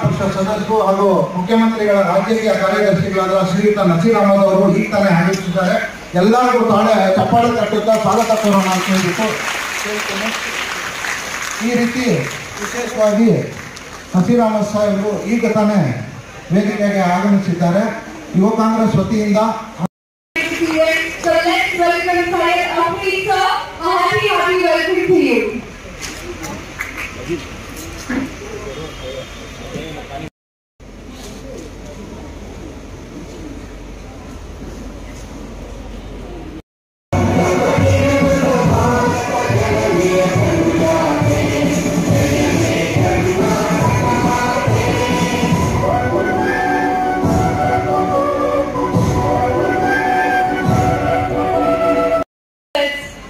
ಪರಿಷತ್ ಸದಸ್ಯರು ಹಾಗೂ ಮುಖ್ಯಮಂತ್ರಿಗಳ ರಾಜ್ಯೀಯ ಕಾರ್ಯದರ್ಶಿಗಳಾದ ಶ್ರೀಯುತ ನಸೀರ್ ಅಹಮದ್ ಅವರು ಈಗ ತಾನೇ ಆಗಮಿಸಿದ್ದಾರೆ. ಎಲ್ಲರಿಗೂ ತಾಳೆ ಚಪ್ಪಾಳೆ ತಟ್ಟುತ್ತಾ ಸ್ವಾಗತ ಕೋರೋಣ ಅಂತ ಹೇಳ್ಬಿಟ್ಟು ಕೇಳ್ತೇನೆ. ಈ ರೀತಿ ವಿಶೇಷವಾಗಿ ನಸೀರ್ ಅಹಮದ್ ಸಾಹೇಬರು ಈಗ ತಾನೇ ವೇದಿಕೆಗೆ ಆಗಮಿಸಿದ್ದಾರೆ. ಯುವ ಕಾಂಗ್ರೆಸ್ ವತಿಯಿಂದ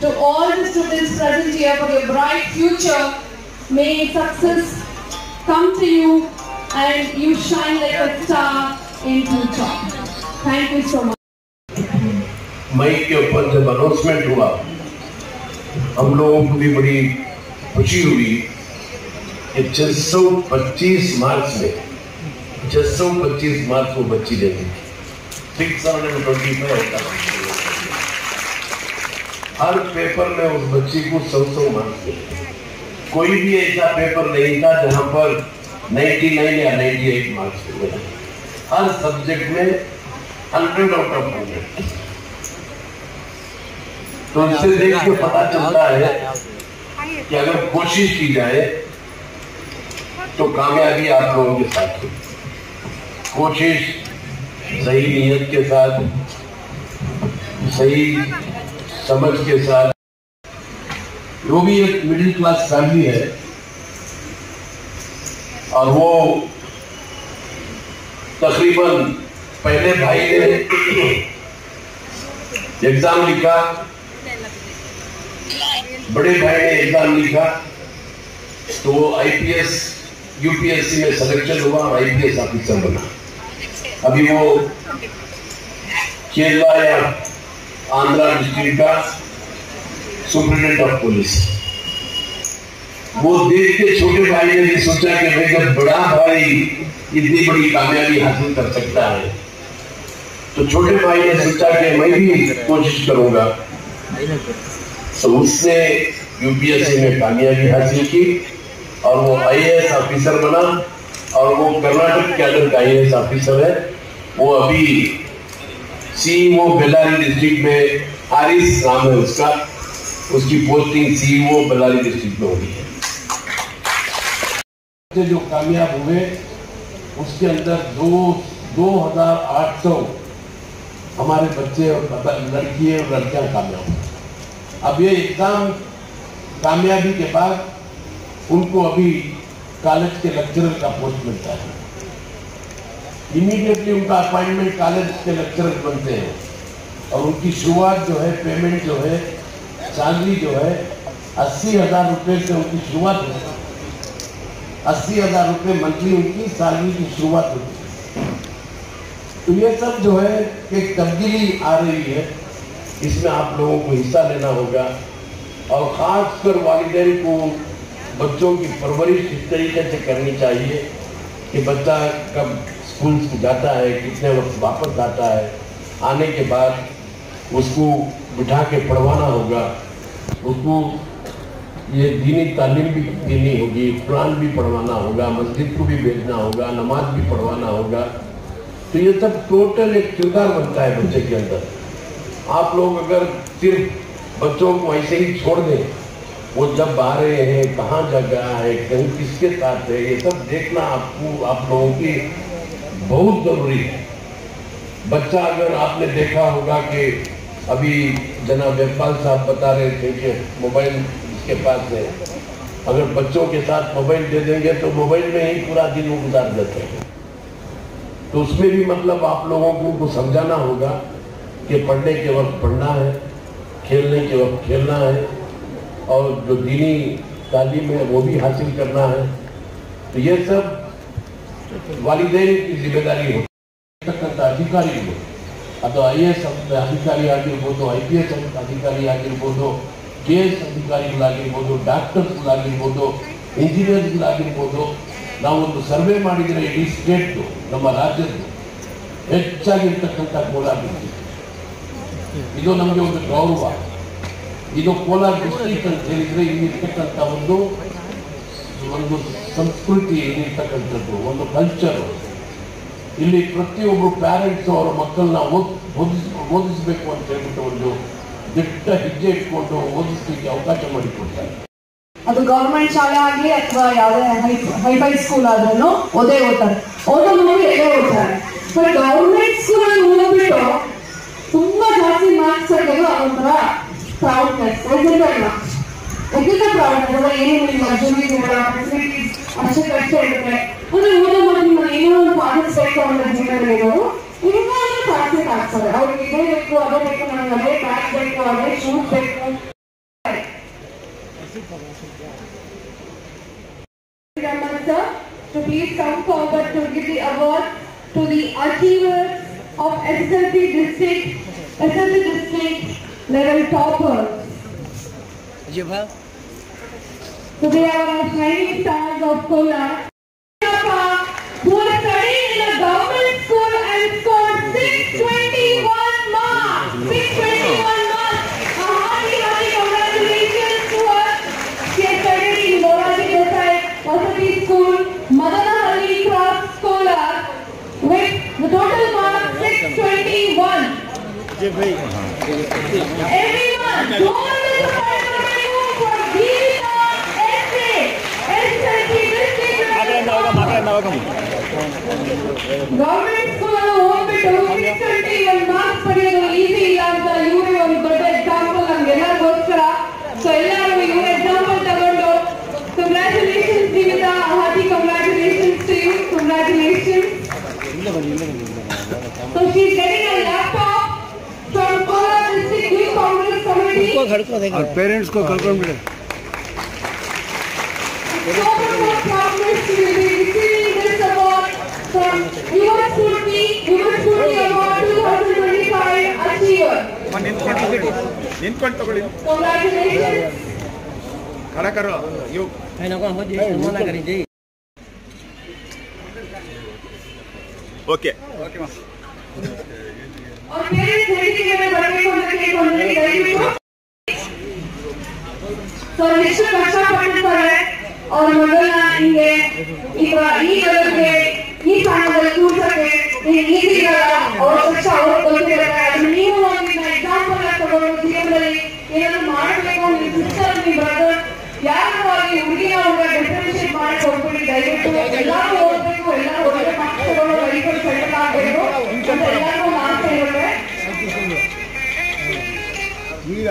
to all the students present here for your bright future. May success come to you and you shine like a star in future. Thank you so much. मई के ऊपर जब अनाउंसमेंट हुआ हम लोगों को भी बड़ी खुशी हुई कि 625 मार्क्स में 625 मार्क्स वो बच्ची देती 625 होता। हर पेपर में उस बच्ची को 100 मार्क्स मिले। कोई भी ऐसा पेपर नहीं था जहां पर 99 या 98 मार्क्स मिले। हर सब्जेक्ट में 100 आउट ऑफ 100। तो इससे देख के पता चलता है कि अगर कोशिश की जाए तो कामयाबी आप लोगों के साथ हो। कोशिश सही नीयत के साथ, सही समझ के साथ। वो भी एक मिडिल क्लास फैमिली है और वो तकरीबन पहले भाई ने एग्जाम लिखा, बड़े भाई ने एग्जाम लिखा तो वो आईपीएस यूपीएससी में सिलेक्शन हुआ और आईपीएस ऑफिसर बना। अभी वो केरला या आंध्रा डिस्ट्रिक्ट का सुप्रिटेंडेंट ऑफ पुलिस। वो देख के छोटे भाई ने भी सोचा कि भाई जब बड़ा भाई इतनी बड़ी कामयाबी हासिल कर सकता है तो छोटे भाई ने सोचा कि मैं भी कोशिश करूंगा। तो उसने यूपीएससी में कामयाबी हासिल की और वो आईएएस ऑफिसर बना और वो कर्नाटक कैडर का आईएएस ऑफिसर है। वो अभी सीईओ बेल्लारी डिस्ट्रिक्ट में हारिस नाम है उसका, उसकी पोस्टिंग सीईओ बेल्लारी डिस्ट्रिक्ट में हुई है। जो कामयाब हुए उसके अंदर 2800 हमारे बच्चे और लड़की और लड़कियां कामयाब हुए। अब ये एग्जाम कामयाबी के बाद उनको अभी कॉलेज के लेक्चरर का पोस्ट मिलता है। इमीडिएटली उनका अपॉइंटमेंट कॉलेज के लेक्चरर बनते हैं और उनकी शुरुआत जो है, पेमेंट जो है, सैलरी जो है 80,000 रुपये से उनकी शुरुआत होती है। 80,000 रुपये मंथली उनकी सैलरी की शुरुआत होती है। तो ये सब जो है एक तब्दीली आ रही है, इसमें आप लोगों को हिस्सा लेना होगा और खासकर वालिदैन को बच्चों की परवरिश इस तरीके से करनी चाहिए कि बच्चा कब स्कूल जाता है, कितने वक्त वापस आता है, आने के बाद उसको बिठा के पढ़वाना होगा, उसको ये दीनी तालीम भी देनी होगी, कुरान भी पढ़वाना होगा, मस्जिद को भी भेजना होगा, नमाज भी पढ़वाना होगा। तो ये सब टोटल एक किरदार बनता है बच्चे के अंदर। आप लोग अगर सिर्फ बच्चों को ऐसे ही छोड़ दें, वो जब आ रहे हैं, कहाँ जगह है, कहीं किसके साथ है, ये सब देखना आप लोगों की बहुत जरूरी है। बच्चा अगर आपने देखा होगा कि अभी जनाब इकबाल साहब बता रहे थे कि मोबाइल इसके पास है, अगर बच्चों के साथ मोबाइल दे देंगे तो मोबाइल में ही पूरा दिन वो गुजार देते हैं। तो उसमें भी मतलब आप लोगों को उनको समझाना होगा कि पढ़ने के वक्त पढ़ना है, खेलने के वक्त खेलना है और जो दीनी तालीम है वो भी हासिल करना है। तो ये सब वालिदैन की जिम्मेदारी होती है। अधिकारी ಅದು IAS ಅಧಿಕಾರಿ ಆಗಿರ್ಬೋದು, IPS ಅಧಿಕಾರಿ ಆಗಿರ್ಬೋದು, KS ಅಧಿಕಾರಿಗಳಾಗಿರ್ಬೋದು, ಡಾಕ್ಟರ್ಸ್ಗಳಾಗಿರ್ಬೋದು, ಇಂಜಿನಿಯರ್ಸ್ಗಳಾಗಿರ್ಬೋದು, ನಾವೊಂದು ಸರ್ವೆ ಮಾಡಿದರೆ ಇಡೀ ಸ್ಟೇಟ್ದು, ನಮ್ಮ ರಾಜ್ಯದ್ದು ಹೆಚ್ಚಾಗಿರ್ತಕ್ಕಂಥ ಕೋಲಾರ ಡಿಸ್ಟ್ರಿಕ್ಟ್. ಇದು ನಮಗೆ ಒಂದು ಗೌರವ. ಇದು ಕೋಲಾರ ಡಿಸ್ಟ್ರಿಕ್ಟ್ ಅಂತ ಹೇಳಿದರೆ ಇಲ್ಲಿರ್ತಕ್ಕಂಥ ಒಂದು ಸಂಸ್ಕೃತಿ, ಇಲ್ಲಿರ್ತಕ್ಕಂಥದ್ದು ಒಂದು ಕಲ್ಚರು. ಇಲ್ಲಿ ಪ್ರತಿಯೊಬ್ಬರು ಪ್ಯಾರೆಂಟ್ಸ್ ಅವರ ಮಕ್ಕಳನ್ನ ಓದಿಸಬೇಕು ಅಂತ ಹೇಳ್ಬಿಟ್ಟು ಒಂದು ದಿಟ್ಟ ಹೆಜ್ಜೆ ಇಟ್ಕೊಂಡು ಓದಿಸ್ಲಿಕ್ಕೆ ಅವಕಾಶ ಮಾಡಿಕೊಡ್ತಾರೆ. ಅದು ಗೌರ್ಮೆಂಟ್ ಶಾಲೆ ಆಗಲಿ ಅಥವಾ ಯಾವುದೇ ಹೈಫೈ ಸ್ಕೂಲ್ ಆದ್ರೂ ಓದೇ ಓದ್ತಾರೆ, ಓದೋ ಮನೆಗೆ ಎಲ್ಲೇ ಓದ್ತಾರೆ. ಬಟ್ ಗೌರ್ಮೆಂಟ್ ಸ್ಕೂಲ್ ಓದ್ಬಿಟ್ಟು ತುಂಬಾ ಜಾಸ್ತಿ ಮಾರ್ಕ್ಸ್ ತೆಗೆದು ಒಂಥರ ಪ್ರೌಡ್ನೆಸ್, ಎಕ್ಸಿಟ ಪ್ರೌಡ್ನೆಸ್. ಏನೇನಿಲ್ಲ ಫೆಸಿಲಿಟೀಸ್ ಅಷ್ಟೇ ಕಷ್ಟ ಇರುತ್ತೆ ಅಂದ್ರೆ ಓದೋ ಮನೆ ಏನೋ ಒಂದು ಪಾರ್ಟಿಸಿಪೇಟ್ ಅನ್ನೋ ಜೀವನ ಇರೋರು ಇನ್ನೂ ಪಾರ್ಟಿಸಿಪೇಟ್ ಆಗ್ತಾರೆ. ಅವ್ರಿಗೆ ಇದೇ ಬೇಕು ಅದೇ ಬೇಕು, ನನಗೆ ಅದೇ ಬ್ಯಾಗ್ ಬೇಕು, ಅದೇ ಶೂಸ್ ಬೇಕು. To please come forward to give the award to the achievers of SSLC district level toppers. So they are our shining stars of Kolar, who are studying in a government school and scored 621 marks. 621 marks. A hearty congratulations to her. She has studied in Moraji Desai Vasati School, Madanahalli Cross, Kolar, with the total mark 621. Everyone, don't miss for Geeta S.A. SSLC district. Government school ಹೋಗ್ಬಿಟ್ಟು 621 marks ಪಡೆಯೋದು easy ಇಲ್ಲ ಅಂತ ಇವರೇ ಒಂದು ದೊಡ್ಡ example ನಮ್ಗೆಲ್ಲರಿಗೋಸ್ಕರ. So ಎಲ್ಲರೂ ಇವ್ರ example ತಗೊಂಡು congratulations Geeta, hearty congratulations to you, congratulations. So she's getting a laptop from Kolar District Youth Congress Committee. और पेरेंट्स को कल बिड़े So much progress she will be receiving this award from Yuva Spurti Award 2025 Achiever. Congratulations. खड़ा करो you okay okay मां और parents ವೇದಿಕೆ ಮೇಲೆ ಬರಬೇಕು ಅಂತ ಕೇಳಿಕೊಂಡ್ರೆ ದಯವಿಟ್ಟು. ಸೊ ಎಷ್ಟು ಕಷ್ಟಪಟ್ಟಿರ್ತಾರೆ ಅವ್ರ ಮಗಳನ್ನ ಹಿಂಗೆ ಈಗ ಈ ಲೆವೆಲ್ಗೆ ಈ ಸ್ಥಾನದಲ್ಲಿ ಕೂರ್ಸಕ್ಕೆ ಈಸಿ ಇರಲ್ಲ. ಅವ್ರ ಕಷ್ಟ ಅವ್ರಿಗೆ ಗೊತ್ತಿರುತ್ತೆ. ಅದನ್ನ ನೀವು ಒಂದು ಎಕ್ಸಾಂಪಲ್ ಆಗಿ ತಗೊಂಡು ಜೀವನದಲ್ಲಿ ಏನಾದ್ರು ಮಾಡಬೇಕು ನಿಮ್ಮ ಸಿಸ್ಟರ್, ನಿಮ್ಮ ಬ್ರದರ್ ಯಾರು ಆಗಿ ಹುಡುಗಿನ ಹುಡುಗ ಡಿಫ್ರೆನ್ಶಿಯೇಟ್ ಮಾಡಿ ಕೊಟ್ಬಿಡಿ. ದಯವಿಟ್ಟು ಎಲ್ಲರೂ ಓದಬೇಕು, ಎಲ್ಲರೂ ಒಳ್ಳೆ ಮಾರ್ಕ್ಸ್ ತಗೊಂಡು ಲೈಫಲ್ಲಿ ಸೆಟಲ್ ಆಗಬೇಕು ಅಂತ ಎಲ್ಲರಿಗೂ ಒಂದು ಆಸೆ ಇರುತ್ತೆ. ಈಗ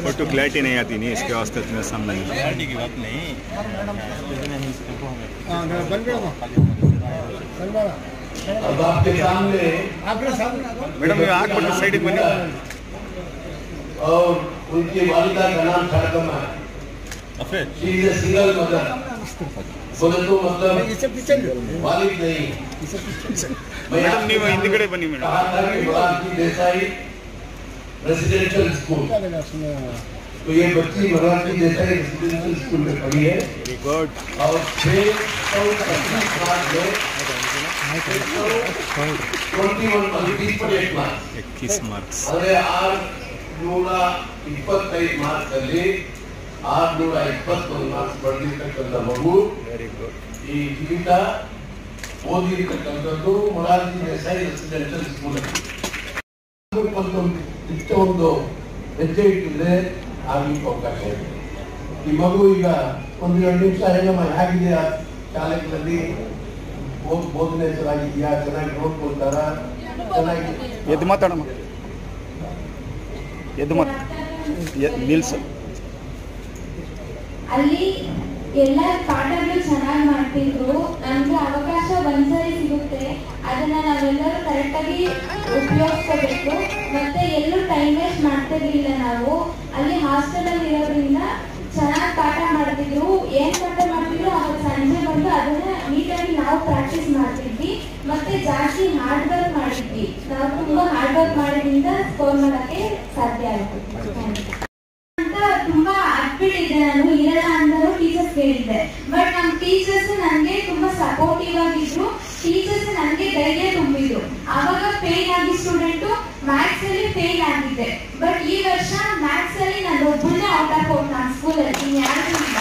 फोटो क्लैरिटी नहीं आती नहीं, इसके वास्ते तुम्हें सामने क्लैरिटी की बात नहीं। अब आपके सामने मैडम ये आग बटन साइड बनी और उनकी वालिदा का नाम ठाकमा है। She is a single mother. बोले तो मतलब वालिद नहीं। मैडम नहीं वो हिंदी कड़े बनी madam Morarji Desai residential school. तो ये बच्ची मोरारजी देसाई रेसिडेंशियल स्कूल में पढ़ी है। Very good. और 625 मार्क्स में 21 मार्क्स 21 मार्क्स ಅಂದರೆ 625 ಮಾರ್ಕ್ಸ್ ಅಲ್ಲಿ 621 ಮಾರ್ಕ್ಸ್ ಪಡೆದಿರ್ತಕ್ಕಂಥ ಮಗು ವೆರಿ ಗುಡ್. ಈ ಗೀತಾ ಓದಿರ್ತಕ್ಕಂಥದ್ದು ಮೊರಾರ್ಜಿ ದೇಸಾಯಿ ರೆಸಿಡೆನ್ಷಿಯಲ್ ಸ್ಕೂಲ್ ಅಲ್ಲಿ. ಒಂದು ಹೆಜ್ಜೆ ಇಟ್ಟಿದ್ರೆ ಆಗ್ಲಿಕ್ಕೆ ಅವಕಾಶ ಇದೆ. ಈ ಮಗು ಈಗ ಒಂದು 2 ನಿಮಿಷ ಹೇಳಮ್ಮ, ಹೇಗಿದೆ ಶಾಲೆಗಳಲ್ಲಿ ಬೋಧನೆ ಚೆನ್ನಾಗಿದೆಯಾ, ಚೆನ್ನಾಗಿ ನೋಡ್ಕೊಳ್ತಾರ, ಚೆನ್ನಾಗಿ ಎದ್ದು ಮಾತಾಡಮ್ಮ, ಎದ್ದು ನಿಲ್ಸು. ಅಲ್ಲಿ ಎಲ್ಲ ಪಾಠಗಳು ಚೆನ್ನಾಗಿ ಮಾಡ್ತಿದ್ರು. ನಮ್ಗೆ ಅವಕಾಶ ಒಂದ್ಸರಿ ಸಿಗುತ್ತೆ, ಅದನ್ನ ನಾವೆಲ್ಲರೂ ಕರೆಕ್ಟಾಗಿ ಉಪಯೋಗಿಸ್ಕೋಬೇಕು. ಮತ್ತೆ ಎಲ್ಲೂ ಟೈಮ್ ವೇಸ್ಟ್ ಮಾಡ್ತಿರ್ಲಿಲ್ಲ ನಾವು. ಅಲ್ಲಿ ಹಾಸ್ಟೆಲ್ ಅಲ್ಲಿ ಇರೋದ್ರಿಂದ ಚೆನ್ನಾಗಿ ಪಾಠ ಮಾಡ್ತಿದ್ರು. ಏನ್ ಪಾಠ ಮಾಡ್ತಿದ್ರು ಅವಾಗ ಸಂಜೆ ಬಂದು ಅದನ್ನ ನೀಟಾಗಿ ನಾವು ಪ್ರಾಕ್ಟೀಸ್ ಮಾಡ್ತಿದ್ವಿ. ಮತ್ತೆ ಜಾಸ್ತಿ ಹಾರ್ಡ್ ವರ್ಕ್ ಮಾಡಿದ್ವಿ. ನಾವು ತುಂಬಾ ಹಾರ್ಡ್ ವರ್ಕ್ ಮಾಡೋದ್ರಿಂದ ಸ್ಕೋರ್ ಮಾಡಕ್ಕೆ ಸಾಧ್ಯ ಆಯ್ತು ಅಂತ ತುಂಬಾ ಅಡ್ಬಿಟ್ಟಿದ್ದೆ. ನಾನು ಇರಲ್ಲ ಅಂದರೂ ಟೀಚರ್ಸ್ ಹೇಳಿದ್ದೆ. ಬಟ್ ನಮ್ಮ ಟೀಚರ್ಸ್ ನನಗೆ ತುಂಬಾ ಸಪೋರ್ಟಿವ್ ಆಗಿದ್ರು. ಟೀಚರ್ಸ್ ನನಗೆ ಧೈರ್ಯ ತುಂಬಿದ್ರು. ಅವಾಗ ಫೇಲ್ ಆಗಿ ಸ್ಟೂಡೆಂಟು ಮ್ಯಾಥ್ಸ್ ಅಲ್ಲಿ ಫೇಲ್ ಆಗಿದ್ದೆ. ಬಟ್ ಈ ವರ್ಷ ಮ್ಯಾಥ್ಸ್ ಅಲ್ಲಿ ನಾನು ಒಬ್ಬನೇ ಔಟ್ ಆಫ್ ಔಟ್ ನನ್ನ ಸ್ಕೂಲಲ್ಲಿ ಇನ್ಯಾರು ಇಲ್ಲ.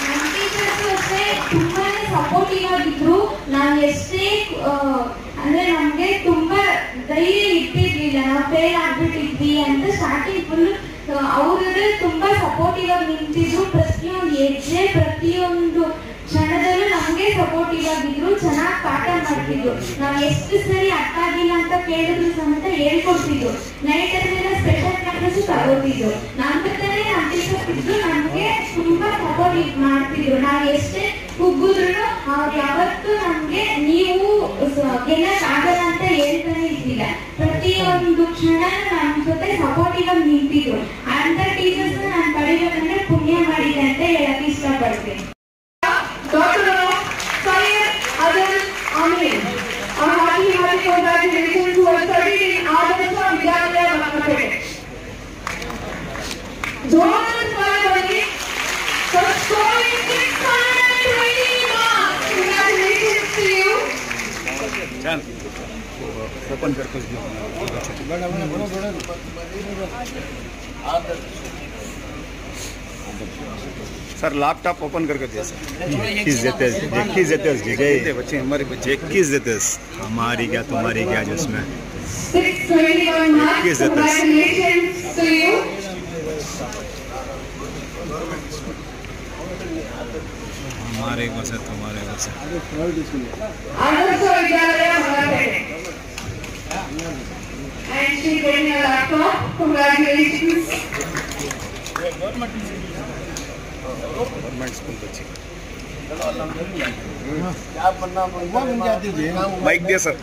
ನಮ್ಮ ಟೀಚರ್ಸ್ ಅಷ್ಟೇ ತುಂಬಾನೇ ಸಪೋರ್ಟಿವ್ ಆಗಿದ್ರು. ನಾವು ಎಷ್ಟೇ ಅಂದ್ರೆ ನಮ್ಗೆ ತುಂಬಾ ಧೈರ್ಯ ಇಟ್ಟಿರ್ಲಿಲ್ಲ. ನಾವು ಫೇಲ್ ಆಗ್ಬಿಟ್ಟಿದ್ವಿ ಅಂತ ಸ್ಟಾರ್ಟಿಂಗ್ ಫುಲ್ ಅವ್ರದ್ದು ತುಂಬಾ ಸಪೋರ್ಟಿವ್ ಆಗಿ ನಿಂತಿದ್ರು. ಪ್ರತಿಯೊಂದು ಹೆಜ್ಜೆ ಪ್ರತಿಯೊಂದು ಕ್ಷಣದಲ್ಲೂ ನಮ್ಗೆ ಸಪೋರ್ಟಿವ್ ಆಗಿದ್ರು. ಚೆನ್ನಾಗಿ ಪಾಠ ಮಾಡ್ತಿದ್ರು. ನಾವು ಎಷ್ಟು ಸರಿ ಅರ್ಥ ಆಗಿಲ್ಲ ಅಂತ ಕೇಳಿದ್ರು ಸಮೇತ ಹೇಳ್ಕೊಡ್ತಿದ್ರು. ನೈಟ್ ಅಲ್ಲಿ ಸ್ಪೆಷಲ್ ಕ್ಲಾಸಸ್ ತಗೋತಿದ್ರು. ನಮ್ಮ ಜೊತೆನೆ ನಮ್ಮ ಟೀಚರ್ಸ್ ಇದ್ರು. ನಮ್ಗೆ ತುಂಬಾ ಸಪೋರ್ಟ್ ಮಾಡ್ತಿದ್ರು. ನಾವು ಎಷ್ಟೇ ಕುಗ್ಗಿದ್ರು ಅವ್ರು ಯಾವತ್ತೂ ನಮ್ಗೆ ನೀವು ಗೆಲ್ಲಕ್ ಆಗಲ್ಲ ಅಂತ ಹೇಳ್ತಾನೆ ಇದ್ದಿಲ್ಲ. ಪ್ರತಿಯೊಂದು ಕ್ಷಣ ನಮ್ಮ ಜೊತೆ ಸಪೋರ್ಟಿವ್ ಆಗಿ ನಿಂತಿದ್ರು. ಅಂತ ಟೀಚರ್ಸ್ ನಾನು ಪಡಿಬೇಕಂದ್ರೆ ಪುಣ್ಯ ಮಾಡಿದೆ ಅಂತ ಹೇಳಕ್ ಇಷ್ಟಪಡ್ತೀನಿ. Doctor Syed Adil Amin, a hearty congratulations who has studied in Adarsh Vidyalaya Mathematics. Jonas Palwani for scoring 620 marks. Congratulations to you. Open करके सर लैपटॉप ओपन करके दिया सर 21 देते बच्चे हमारे बच्चे 21 देते हमारी क्या तुम्हारी क्या जिसमें 621 marks. Congratulations to you. हमारे बस है तुम्हारे बस है Adarsh Vidyalaya Mathematics. And she's getting a laptop. Congratulations. Government school बच्चे बाइक दिया sir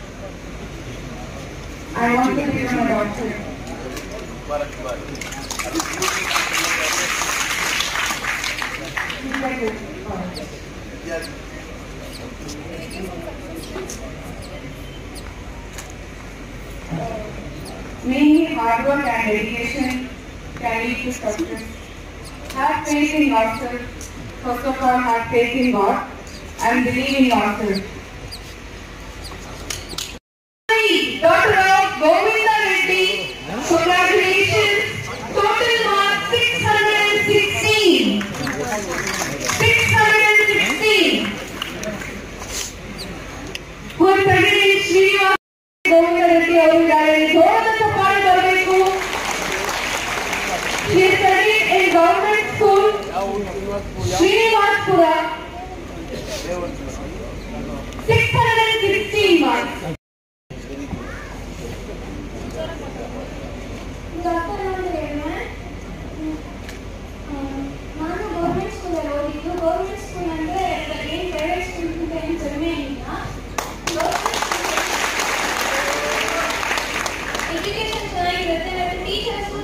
I want to become a doctor. Mainly hard work and dedication can lead to success. Have faith in yourself. First of all, have faith in God and believe in yourself. Dr. Govinda Reddy, congratulations. Total marks 616. 616. Who is President Srinivas Govinda Reddy ಅವರಿದ್ದಾರೆ. ಜೋರದ ಚಪ್ಪಾಳೆ ಬರಬೇಕು. He studied in government school, Srinivaspura. 616 marks. ನಾನು government ಸ್ಕೂಲಲ್ಲಿ ಓದಿದ್ದು. Government school ಅಂದರೆ ಏನು private ಸ್ಕೂಲ್ಗಿಂತ ಏನು ಕಡಿಮೆ ಇಲ್ಲ. ಎಜುಕೇಶನ್ ಚೆನ್ನಾಗಿರುತ್ತೆ. ಮತ್ತು ಟೀಚರ್ಸು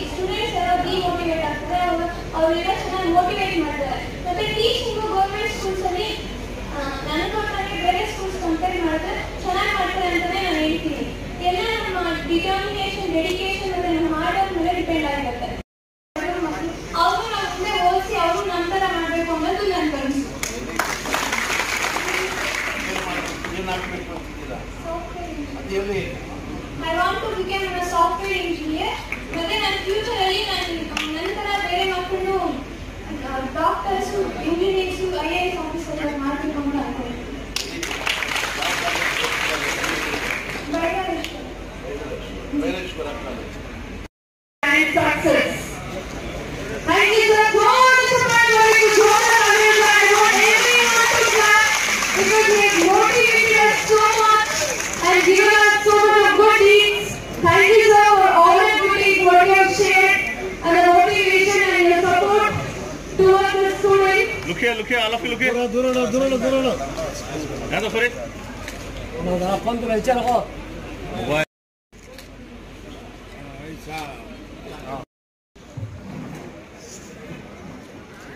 ಸ್ಟೂಡೆಂಟ್ಸ್ ಎಲ್ಲ ಡಿಮೋಟಿವೇಟ್ ಆಗ್ತಾರೆ. ಅವರೆಲ್ಲ ಚೆನ್ನಾಗಿ ಮೋಟಿವೇಟ್ ಮಾಡ್ತಾರೆ. ಮತ್ತು ಟೀಚಿಂಗು ಗೌರ್ಮೆಂಟ್ ಸ್ಕೂಲ್ಸಲ್ಲಿ ನನ್ನ ಪ್ರಕಾರ ಬೇರೆ ಸ್ಕೂಲ್ಸ್ ಕಂಪೇರ್ ಮಾಡಿದ್ರೆ ಚೆನ್ನಾಗಿ ಮಾಡ್ತಾರೆ ಅಂತಲೇ ನಾನು ಹೇಳ್ತೀನಿ. ಎಲ್ಲ ನಮ್ಮ ಡಿಟರ್ಮಿನೇಷನ್, ಡೆಡಿಕೇಶನ್ ಮತ್ತು ನಮ್ಮ ಹಾರ್ಡ್ ವರ್ಕ್ ಮೇಲೆ ಡಿಪೆಂಡ್ ಆಗಿರುತ್ತೆ. ಅವರು ನಮ್ಮ ಮುಂದೆ ಓದಿಸಿ ಅವರು ನಂತರ ಮಾಡಬೇಕು ಅನ್ನೋದು ನನ್ನ ಕನಸು. I want to become a software engineer. ಮತ್ತೆ ನನ್ನ ಫ್ಯೂಚರಲ್ಲಿ ನಾನು ನಂತರ ಬೇರೆ ಮಕ್ಕಳು ಡಾಕ್ಟರ್ಸ್, ಇಂಜಿನಿಯರ್ಸ್, IAS ಆಫೀಸರ್ ಮಾಡಬೇಕು ಅಂತ ಅನ್ಕೊಂಡಿದ್ದೀನಿ. And success. Thank you, sir. God is a man who is God and I want everyone to clap because he has motivated us so much and given us so much of good deeds. Thank you, sir, for all the good deeds what you have shared and the motivation and your support towards the students. look here all of you look here ದೂರ yeah sorry